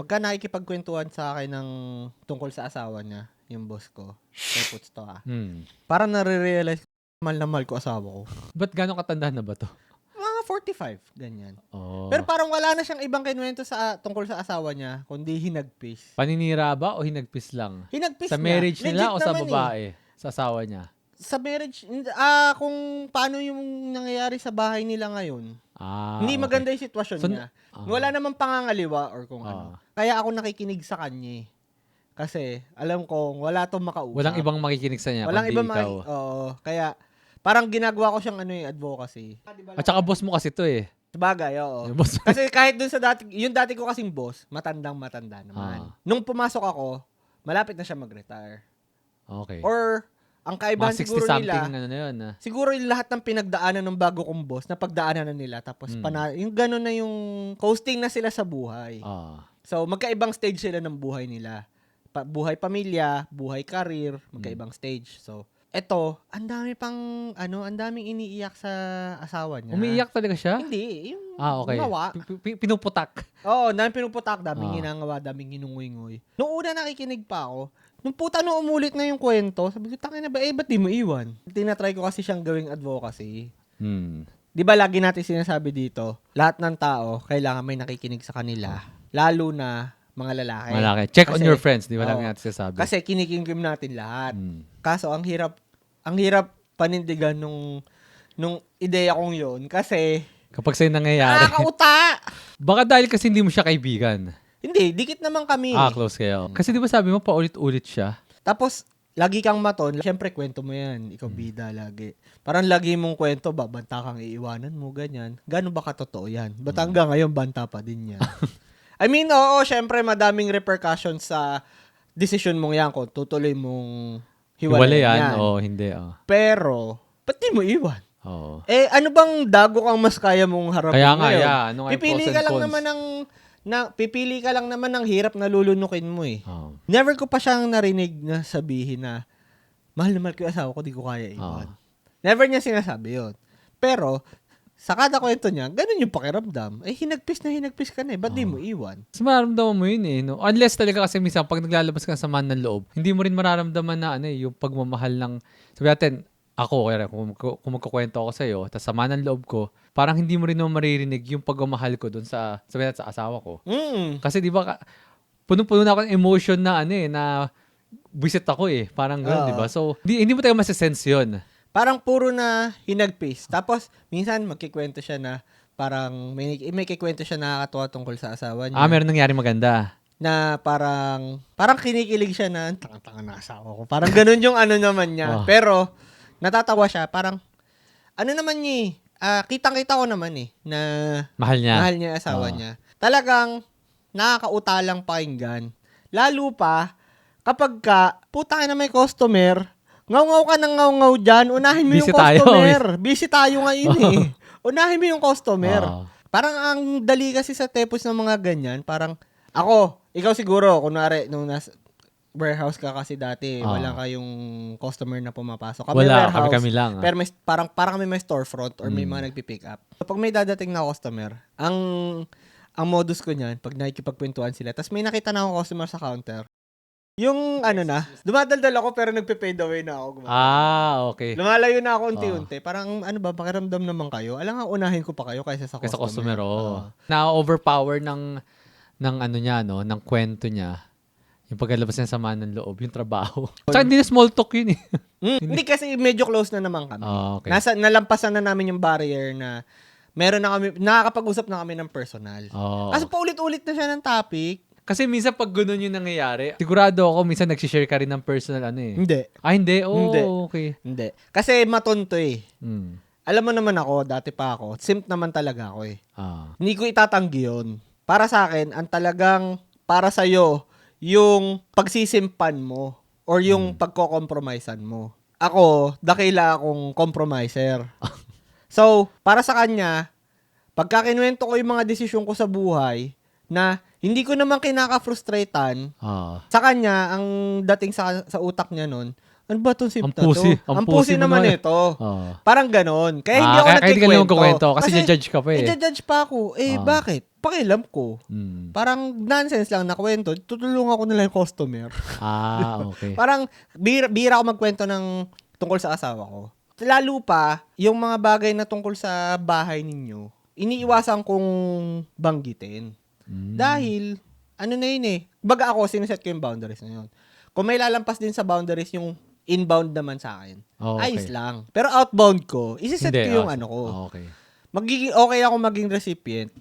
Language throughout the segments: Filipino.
pagka nakikipagkwentuhan sa akin ng tungkol sa asawa niya, yung boss ko, puts to parang nare-realize mahal na mahal ko asawa ko. Ba't gano'ng katanda na ba to? Mga 45, ganyan. Oh. Pero parang wala na siyang ibang kinuwento tungkol sa asawa niya, kundi hinagpis. Paninira ba o hinagpis lang? Hinagpis Sa marriage niya. nila o sa babae? Sa asawa niya? Sa marriage, kung paano yung nangyayari sa bahay nila ngayon. Hindi maganda yung sitwasyon niya. Wala namang pangangaliwa or kung ano. Kaya ako nakikinig sa kanya. Kasi alam ko wala tong makausap. Walang ibang makikinig sa niya, Walang kundi ibang ikaw. Oo. Kaya parang ginagawa ko siyang advocacy. At saka boss mo kasi to eh. Sabagay, oo. Yung boss. Kasi kahit dun sa yung dati ko kasing boss, matanda naman. Nung pumasok ako, malapit na siya mag-retire. Okay. Or ang kaibahan mga 60 siguro something nila, ano na yun. siguro yung lahat ng pinagdaanan ng bago kong boss, na pagdaanan na nila. Tapos yung gano'n na yung coasting na sila sa buhay. So, magkaibang stage sila ng buhay nila. Buhay pamilya, buhay karir, magkaibang stage. So, eto, ang daming iniiyak sa asawa niya. Umiiyak talaga siya? Hindi, yung okay. ngawa. Pinuputak. Oo, daming pinuputak, daming ginangawa, daming ginungoy-ngoy. Noong una nakikinig pa ako, nung umulit na yung kwento, sabi ko, tangin na ba, ba't di mo iwan? Tinatry ko kasi siyang gawing advocacy. Di ba lagi natin sinasabi dito, lahat ng tao, kailangan may nakikinig sa kanila, lalo na mga lalaki. Check on your friends, di ba lang natin sinasabi? Kasi kinikingkim natin lahat. Kaso, ang hirap panindigan nung ideya kong yun, kasi kapag sa'yo nangyayari. Nakakauta! Baka dahil kasi hindi mo siya kaibigan. Hindi, dikit naman kami. Close kayo. Kasi di ba sabi mo, paulit-ulit siya? Tapos, lagi kang maton. Siyempre, kwento mo yan. Ikaw bida lagi. Parang lagi mong kwento, banta kang iiwanan mo, ganyan. Gano'n ba katotoo yan? Ba't hanggang ngayon, banta pa din yan? I mean, oo, siyempre, madaming repercussions sa decision mong yan kung tutuloy mong hiwalay yan. Hindi. Pero, ba't di mo iwan? Ano bang dago kang mas kaya mong harapin kaya ngayon? Ano Pipili ka lang naman ng hirap na lulunukin mo eh. Never ko pa siyang narinig na sabihin na mahal na mahal ko yung asawa ko, di ko kaya iwan. Never niya sinasabi yun. Pero, sa kada kwento niya, ganun yung pakiramdam. Hinagpis ka na eh. Ba't di mo iwan? Mas mararamdaman mo yun eh. No? Unless talaga kasi minsan, pag naglalabas ka sa man ng loob, hindi mo rin mararamdaman na yung pagmamahal ng, sabi natin, ako, kung magkukwento ako sa'yo, tapos sama ng loob ko, parang hindi mo rin naman maririnig yung pagmamahal ko dun sa asawa ko. Kasi di ba, punong-puno na ako ng emotion na na visit ako eh. Parang gano'n, di ba? So, hindi mo tayo masisense yun. Parang puro na hinagpis. Tapos, minsan magkikwento siya na parang may kikwento siya na nakakatuwa tungkol sa asawa niya. Meron nangyari maganda. Na parang kinikilig siya na, tanga-tanga na asawa ko. Parang ganun yung naman niya. Pero, natatawa siya, parang, naman niya kitang-kita ko naman na mahal niya asawa niya. Talagang, nakakautalang pakinggan. Lalo pa, kapag puta ka na may customer, ngaw-ngaw ka ng ngaw-ngaw dyan, unahin mo yung customer. Busy tayo ngayon eh. Unahin mo yung customer. Parang ang dali kasi sa tepos ng mga ganyan, parang, ikaw siguro, kunwari, nung warehouse ka kasi dati, wala kayong customer na pumapasok. Wala, kami lang. Pero parang kami may storefront or may mga nagpipick up. Kapag may dadating na customer, ang modus ko niyan, pag nakikipagkwentuhan sila, tapos may nakita na akong customer sa counter, yung dumadaldal ako pero nagpe-fade away na ako. Okay. Lumalayo na ako unti-unti. Parang pakiramdam naman kayo. Alam nga, unahin ko pa kayo kaysa sa customer. Kaysa customer, na-overpower ng niya, ng kwento niya. Yung paglalabas niya sa man ng loob, yung trabaho. Tsaka hindi na small talk yun eh. Hindi kasi medyo close na naman kami. Okay. Nalampasan na namin yung barrier na meron na kami, nakakapag-usap na kami ng personal. Kasi paulit-ulit na siya ng topic. Kasi minsan pag gano'n yung nangyayari, sigurado ako minsan nagsishare ka rin ng personal Hindi. Hindi? Hindi. Okay. Hindi. Kasi matonto eh. Alam mo naman ako, dati pa ako, simp naman talaga ako eh. Hindi ko itatanggi yun. Para sa akin, ang talagang para sa'yo, yung pagsisimpan mo or yung pagko-compromisean mo. Ako, dakila akong compromiser. So, para sa kanya, pagka kinuwento ko yung mga desisyon ko sa buhay na hindi ko naman kinaka-frustratean, sa kanya, ang dating sa utak niya nun, Ano ba itong Ang simp na to? pusi. Ang pusi naman ito. Oo. Parang ganon. Kaya hindi ako Kaya hindi ka lang nagkikwento. magkukwento kasi judge ka pa eh. I-judge pa ako. Bakit? Pakialam ko. Mm. Parang nonsense lang na kwento. Tutulungan ko na lang yung customer. Okay. Parang bira ako magkwento ng tungkol sa asawa ko. Lalo pa, yung mga bagay na tungkol sa bahay ninyo, iniiwasan kong banggitin. Dahil, ano na yun eh. Baga ako, siniset ko yung boundaries na yun. Kung may lalampas din sa boundaries yung inbound naman sa akin, ayos lang. Pero outbound ko, isiset ko yung ano ko. Okay. Okay ako maging recipient,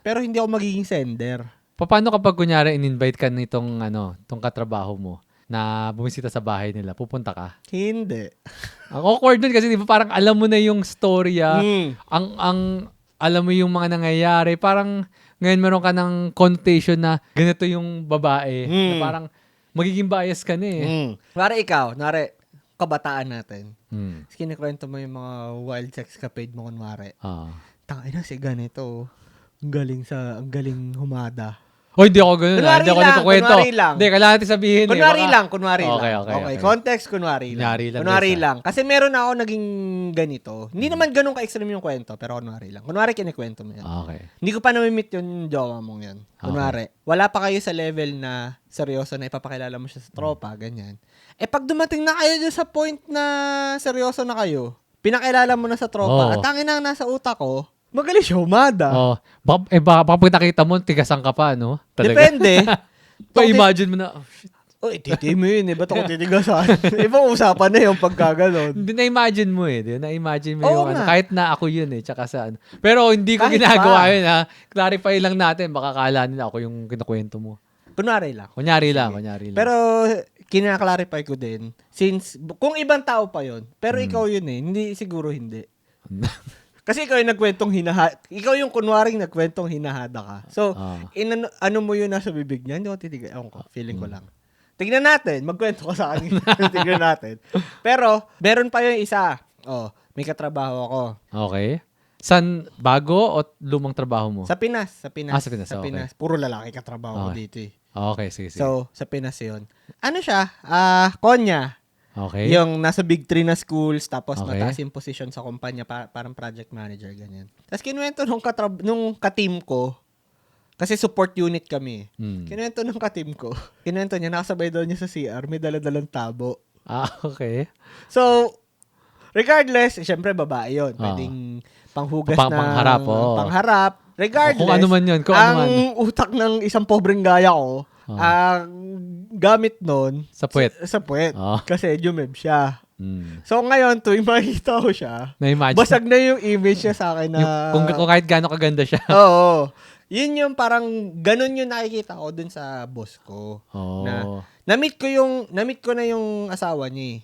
pero hindi ako magiging sender. Paano kapag kunyari in-invite ka nitong tong katrabaho mo na bumisita sa bahay nila, pupunta ka? Hindi. Ang awkward nun kasi di ba parang alam mo na yung storya, ang alam mo yung mga nangyayari, parang ngayon meron ka ng connotation na ganito yung babae, na parang magiging bias ka na eh. Pare ikaw, kabataan natin. Mm. Kinikwento mo yung mga wild sex capade mo kunwari. Ah. Tangina si ganito. Ang galing humada. Hoy, hindi ako ganun. Hindi ako nagkukwento. Kunwari lang. Hindi, kailangan natin sabihin Kunwari eh. lang, kunwari Okay, lang. okay. Context, kunwari lang. Kunwari lang. Kasi meron ako naging ganito. Hindi naman ganun ka-extreme yung kwento, pero kunwari lang. Kunwari kinikwento mo yan. Okay. Hindi ko pa namimit yung jowa mong yan. Kunwari, wala pa kayo sa level na seryoso na ipapakilala mo siya sa tropa, ganyan. Pag dumating na kayo sa point na seryoso na kayo, pinakilala mo na sa tropa, at tangin na nasa utak ko, magaling siya humada. Baka pag nakita mo, tigasan ka pa, no? Talaga. Depende. Pa-imagine mo na, shit. Titi mo yun eh. Ba't ako titigasan? Ibang usapan na yung pagkaganon. Hindi na-imagine mo eh. Na-imagine mo Oo yung nga. kahit na ako yun eh. Tsaka saan. Pero hindi ko Kahit ginagawa pa. yun ha. Clarify lang natin. Baka kala nila ako yung kinukwento mo. Kunwari lang. Kunyari lang. Pero, kinaklarify ko din, since, kung ibang tao pa yun, pero ikaw yun eh, hindi, siguro hindi. Kasi ikaw yung nagkwentong ikaw yung kunwaring nagkwentong hinahada ka. So, ano mo yun nasa bibig niya? Hindi ko titigan. Ewan ko, feeling ko lang. Tignan natin, magkwento ka sa akin. Tignan natin. Pero, meron pa yung isa. May katrabaho ako. Okay. San, bago o lumang trabaho mo? Sa Pinas. Sa Pinas. Sa Okay. Pinas. Puro lalaki katrabaho ko Okay. dito eh. Okay, sige. So, sa Pinas yun. Ano siya? Konya. Okay. Yung nasa Big 3 na schools, tapos Okay. mataas yung position sa kumpanya, parang project manager, ganyan. Tapos kinuwento nung ka-team ko, kasi support unit kami. Kinuwento nung ka-team ko, kinuwento niya, nakasabay daw niya sa CR, may daladalang tabo. Okay. So, regardless, syempre babae yun. Pwedeng panghugas ng Pangharap, oo. pangharap. Regardless, Kung ano man yun, ang utak ng isang pobreng gaya ko, ang gamit nun, Sa puwet. Sa puwet. Kasi jumeb siya. Mm. So ngayon, tuwing makikita ko siya, Na-imagine. basag na yung image niya sa akin na... Kung kahit gaano kaganda siya. Oo. Yun yung parang, ganun yung nakikita ko dun sa boss ko. Na, na-meet ko na yung asawa niya eh.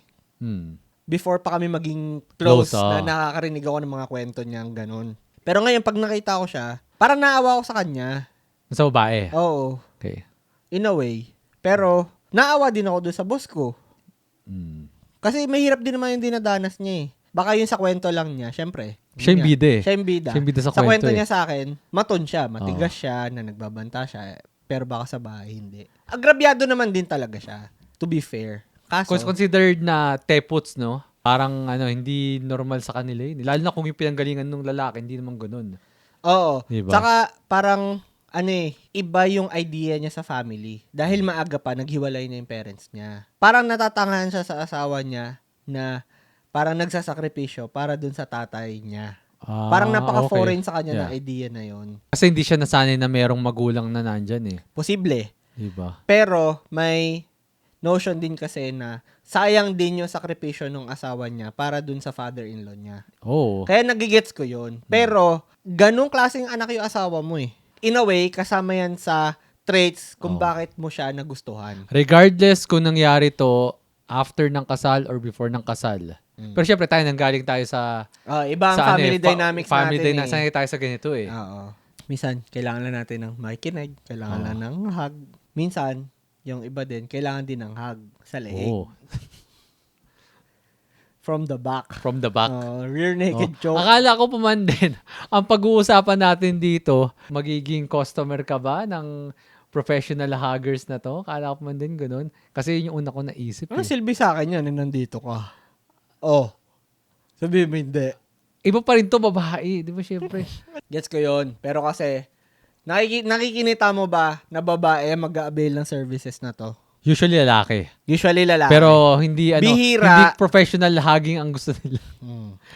Before pa kami maging close, na nakakarinig ako ng mga kwento niya, ganun. Pero ngayon, pag nakita ko siya, parang naawa ko sa kanya. Sa babae. Oo. Okay. In a way. Pero, naawa din ako dun sa boss ko. Kasi mahirap din naman yung dinadanas niya eh. Baka yun sa kwento lang niya, syempre. Siya yung bida eh. Siya yung bida. Siya yung bida sa kwento kwento niya sa akin, maton siya, matigas siya, na nagbabanta siya, pero baka sa bahay hindi. Agrabyado naman din talaga siya, to be fair. Kaso, Because considered na teputs, no? Parang hindi normal sa kanila yun. Lalo na kung yung pinanggalingan ng lalaki, hindi naman ganun. oo. Diba? Saka, parang, iba yung idea niya sa family. Dahil maaga pa, naghiwalay na yung parents niya. Parang natatangahan siya sa asawa niya na parang nagsasakripisyo para dun sa tatay niya. Parang napaka-foreign sa kanya na idea na yon. Kasi hindi siya nasanay na merong magulang na nandyan eh. Posible. Diba? Pero may notion din kasi na sayang din yung sakripisyo ng asawa niya para dun sa father-in-law niya. Oo. Kaya nagigets ko yun. Pero ganung klaseng anak yung asawa mo eh. In a way, kasama yan sa traits kung bakit mo siya nagustuhan. Regardless kung nangyari to after ng kasal or before ng kasal. Pero syempre tayo nanggaling tayo sa Ibang sa family dynamics family natin dynamics. Sanay tayo sa ganito eh. Oo. Minsan, kailangan lang natin ng makikinig. Kailangan lang ng hug. Minsan, yung iba din, kailangan din ng hug sa leeg. Oo. From the back. From the back. Rear naked choke. Akala ko pa man din, ang pag-uusapan natin dito, magiging customer ka ba ng professional huggers na to. Kala ko man din ganun. Kasi yun yung una ko naisip. Ano silbi sa akin yan, nandito ka? Oh. Sabi mo hindi. Iba pa rin to, babae. Di ba, syempre? Gets ko yun. Pero kasi, nakikinita mo ba na babae mag-a-avail ng services na to? Usually lalaki. Usually lalaki. Pero hindi, Bihira. hindi professional hugging ang gusto nila.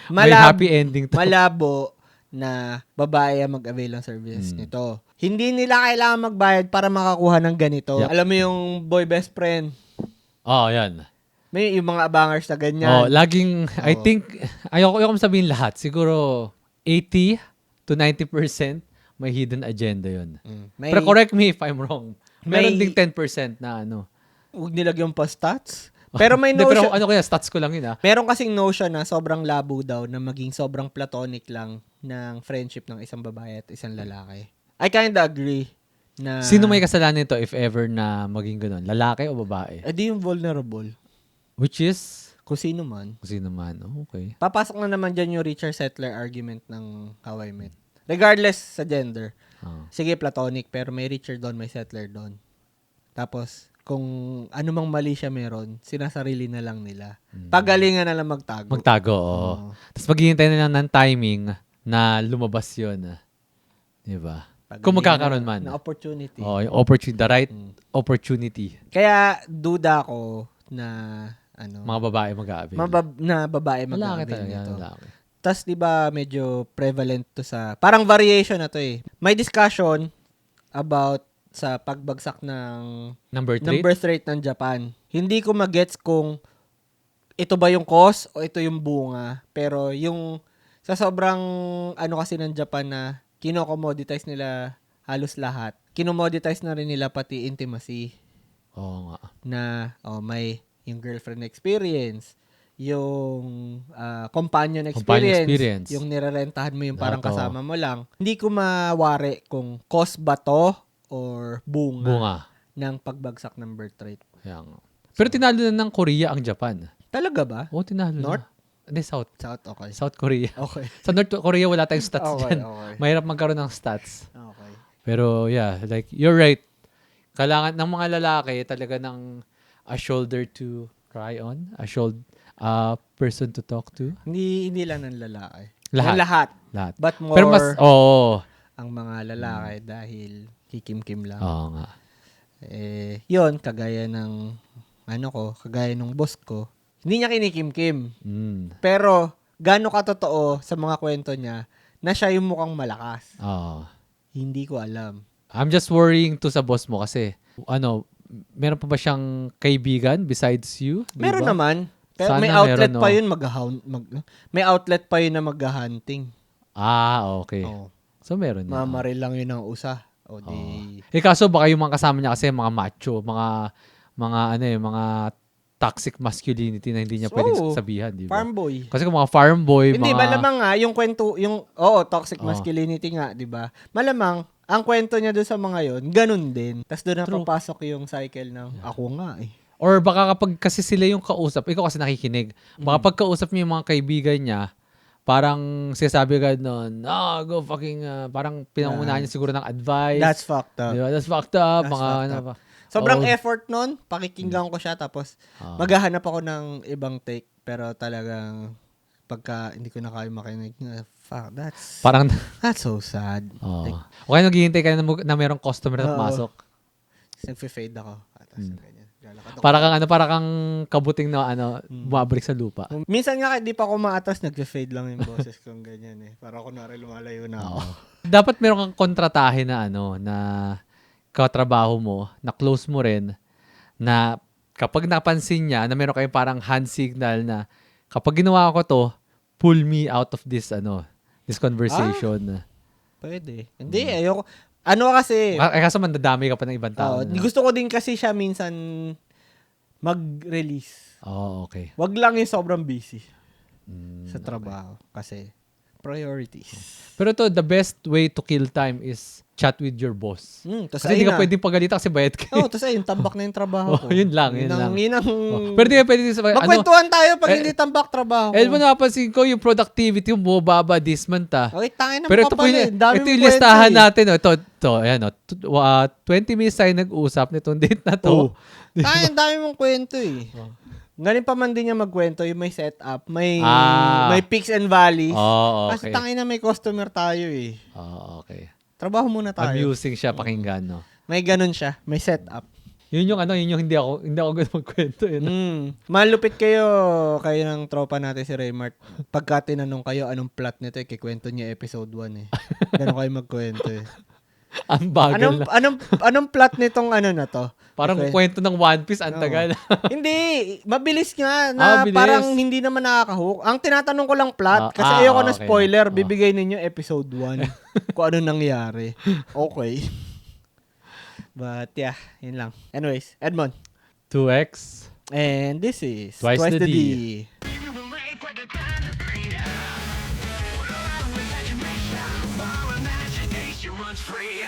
May happy ending to. Malabo na babae ang mag-avail ng services nito. Hindi nila kailangan magbayad para makakuha ng ganito. Yeah. Alam mo yung boy best friend? Oh, yan. May yung mga abangers na ganyan. Oh, laging, I think, ayoko sabihin lahat. Siguro, 80 to 90% may hidden agenda yun. Pero correct me if I'm wrong. Meron ding 10% na Huwag nilagyan pa stats. Pero may Hindi, pero notion. kaya, stats ko lang yun Meron kasing notion na sobrang labo daw na maging sobrang platonic lang ng friendship ng isang babae at isang lalaki. I kinda agree na... Sino may kasalanan nito if ever na maging ganun? Lalaki o babae? di yung vulnerable. Which is? Kung sino man. Kung sino man. Oh, okay. Papasok na naman dyan yung Richard Settler argument ng How I Met. Regardless sa gender. Sige, platonic, pero may Richard doon, may Settler doon. Tapos, kung anumang mali siya meron, sinasarili na lang nila. Pagalingan na lang magtago. Magtago, oo. Tapos maghihintay na lang ng timing na lumabas yun. Diba? Kung magkakaroon man. Na opportunity. Oh, yung opportunity, the right opportunity. Kaya, duda ko na Mga babae mag-aabil. na babae Lalaki mag-avail talaga, nito. lalaki. Tapos, di ba, medyo prevalent to sa... Parang variation na to eh. May discussion about sa pagbagsak ng birth rate ng Japan. Hindi ko magets kung ito ba yung cause o ito yung bunga. Pero yung sa sobrang kasi ng Japan na kino-commoditize nila halos lahat. Kino-commoditize na rin nila pati intimacy. Oo nga. Na may yung girlfriend experience, yung companion experience, yung nirerentahan mo yung parang kasama mo lang. Hindi ko mawari kung cause ba to or bunga ng pagbagsak ng birth rate. Yan. Pero tinalo na ng Korea ang Japan. Talaga ba? Oo, tinalo North? na. Hindi, South. South, okay. South Korea. Okay. Sa North Korea, wala tayong stats dyan. Okay. Mahirap magkaroon ng stats. Okay. Pero yeah, like, you're right. Kailangan ng mga lalaki talaga ng a shoulder to cry on, a person to talk to. Hindi lang ng lalaki. Lahat. Ng lahat. Lahat. But more Pero mas, ang mga lalaki dahil kikim-kim lang. Oo nga. Yun, kagaya ng kagaya ng boss ko, hindi niya kinikim-kim. Pero, gaano katotoo sa mga kwento niya na siya yung mukhang malakas? Hindi ko alam. I'm just worrying to sa boss mo kasi, meron pa ba siyang kaibigan besides you? Diba? Meron naman. Pero Sana may outlet meron, pa yun may outlet pa yun na mag-hunting. Okay. Oh. So, meron na. Mamaril lang yun ang usa. O di... kaso baka yung mga kasama niya kasi mga macho, mga toxic masculinity na hindi niya pwedeng sabihan, di ba? Farm boy. Kasi kung mga farm boy, hindi, malamang nga, yung kwento, toxic masculinity nga, di ba? Malamang, ang kwento niya doon sa mga yon ganun din. Tapos doon na papasok yung cycle ng, ako nga eh. Or baka kapag kasi sila yung kausap, ikaw kasi nakikinig, baka pag kausap niya yung mga kaibigan niya, parang sinasabi ka nun, go fucking, parang pinangunahan niya siguro ng advice. That's fucked up. Diba? That's fucked up. Sobrang effort nun, pakikinggan ko siya, tapos maghahanap ako ng ibang take, pero talagang pagka hindi ko na kaya makinig, fuck, that's so sad. Like, okay, naghihintay ka na mayroong customer na pumasok. Nagfe-fade ako. Ganyan. Para kang kabuting na bumabalik sa lupa. Minsan nga di pa ako maatras, nagfe-fade lang yung boses kong ganyan eh. Para kunwari lumalayo na ako. Dapat meron kang kontratahe na na katrabaho mo, na close mo rin, na kapag napansin niya na meron kayong parang hand signal na kapag ginawa ko to, pull me out of this this conversation. Pwede. Hindi, ayoko. Kasi... Kaso mandadami ka pa ng ibang tao. Gusto ko din kasi siya minsan mag-release. Okay. Wag lang yung sobrang busy sa trabaho. Kasi priorities. Pero the best way to kill time is chat with your boss. Tas Kasi hindi ka pwedeng pagalitan kasi bayad ka. tas ayun, tambak na yung trabaho ko. Yun lang. Yun ang Pero di ka pwede sa magkwentuhan tayo pag hindi tambak trabaho ko. mo napansin ko yung productivity yung bumababa this month Okay, tangin na Pero ito po ito yung listahan natin. Ito, ayan 20 minutes tayo nag-usap nitong date na to. Tangin, dami mong kwento eh. Galing pa man din niya magkwento, yung may setup, may peaks and valleys. Okay. Kasi tangin na may customer tayo eh. Okay. Trabaho muna tayo. Amusing siya pakinggan, no? May ganun siya, may setup. Yun yung hindi ako ganun magkwento. Malupit kayo ng tropa natin si Raymart. Pagka tinanong kayo anong plot nito, kikwento niya episode 1 eh. Ganun kayo magkwento eh. Ang bagal Anong plot nitong na to? Parang kwento ng One Piece, ang tagal. Hindi, mabilis nga na parang hindi naman nakaka-hook. Ang tinatanong ko lang plot kasi ayoko na spoiler, bibigay ninyo episode 1 kung ano nangyari. Okay. But yeah, yun lang. Anyways, Edmond. 2X. And this is Twice the D. Free.